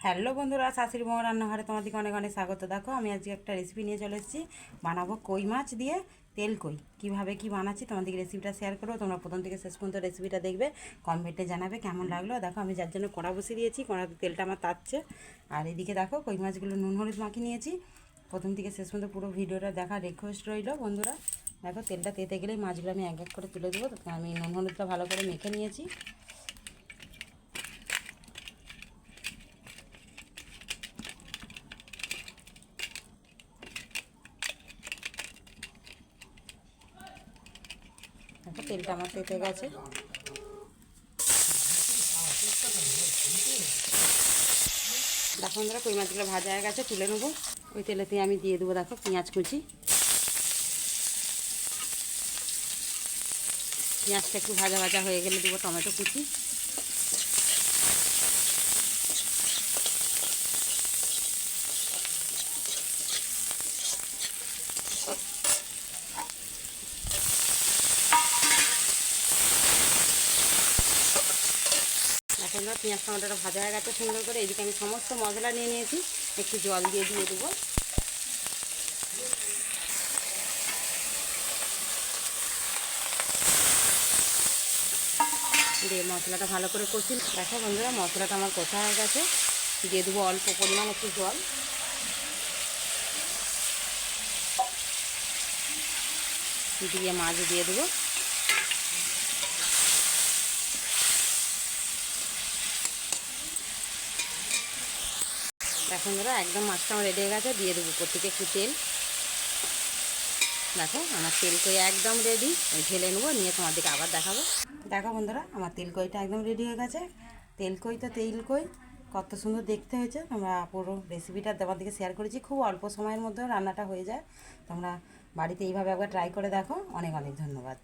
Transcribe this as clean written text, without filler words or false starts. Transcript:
Hello বন্ধুরা, শাশুড়ি বউ রান্নাঘরে তোমাদেরকে অনেক অনেক স্বাগত। দেখো আমি আজকে একটা রেসিপি নিয়ে চলে এসেছি। বানাবো কই মাছ দিয়ে তেল কই। কীভাবে কী বানাচ্ছি তোমাদেরকে রেসিপিটা শেয়ার করবো। তোমরা প্রথম থেকে শেষ পর্যন্ত রেসিপিটা দেখবে, কমেন্টে জানাবে কেমন লাগলো। দেখো আমি যার জন্য কড়া বসিয়ে দিয়েছি, কড়াতে তেলটা আমার তাচ্ছে। আর এদিকে দেখো কই মাছগুলো নুন হলুদ মাখিয়ে নিয়েছি। প্রথম থেকে শেষ পর্যন্ত পুরো ভিডিওটা দেখা রিকোয়েস্ট রইল বন্ধুরা। দেখো তেলটা তেতে গেলেই মাছগুলো আমি এক এক করে তুলে দেবো। আমি নুন হলুদটা ভালো করে মেখে নিয়েছি। দেখো তেলটা আমার তেতে গেছে। দেখো বন্ধুরা কই মাছগুলো ভাজা হয়ে গেছে, তুলে নেবো। ওই তেলেতে আমি দিয়ে দেবো দেখো পেঁয়াজ কুচি। পেঁয়াজটা একটু ভাজা ভাজা হয়ে গেলে দেবো টমেটো কুচি। এখন পেঁয়াজ টমেটোটা ভাজা হয়ে গেছে সুন্দর করে। এদিকে আমি সমস্ত মশলা নিয়ে নিয়েছি, একটু জল দিয়ে দেবো। দিয়ে মশলাটা ভালো করে কষি। দেখো বন্ধুরা মশলাটা আমার কষা হয়ে গেছে। দিয়ে দেবো অল্প পরিমাণ একটু জল। দিয়ে মাছ দিয়ে দেবো। দেখো বন্ধুরা একদম মাছটা আমার রেডি হয়ে গেছে। দিয়ে দেবো উপর থেকে একটু তেল। দেখো আমার তেল কই একদম রেডি। ঢেলে নেবো, নিয়ে তোমাদেরকে আবার দেখাবো। দেখো বন্ধুরা আমার তেল কইটা একদম রেডি হয়ে গেছে। তেল কই তো তেল কই কত সুন্দর দেখতে হয়েছে। তোমরা পুরো রেসিপিটা তোমাদেরকে শেয়ার করেছি, খুব অল্প সময়ের মধ্যে রান্নাটা হয়ে যায়। তোমরা বাড়িতে এইভাবে একবার ট্রাই করে দেখো। অনেক অনেক ধন্যবাদ।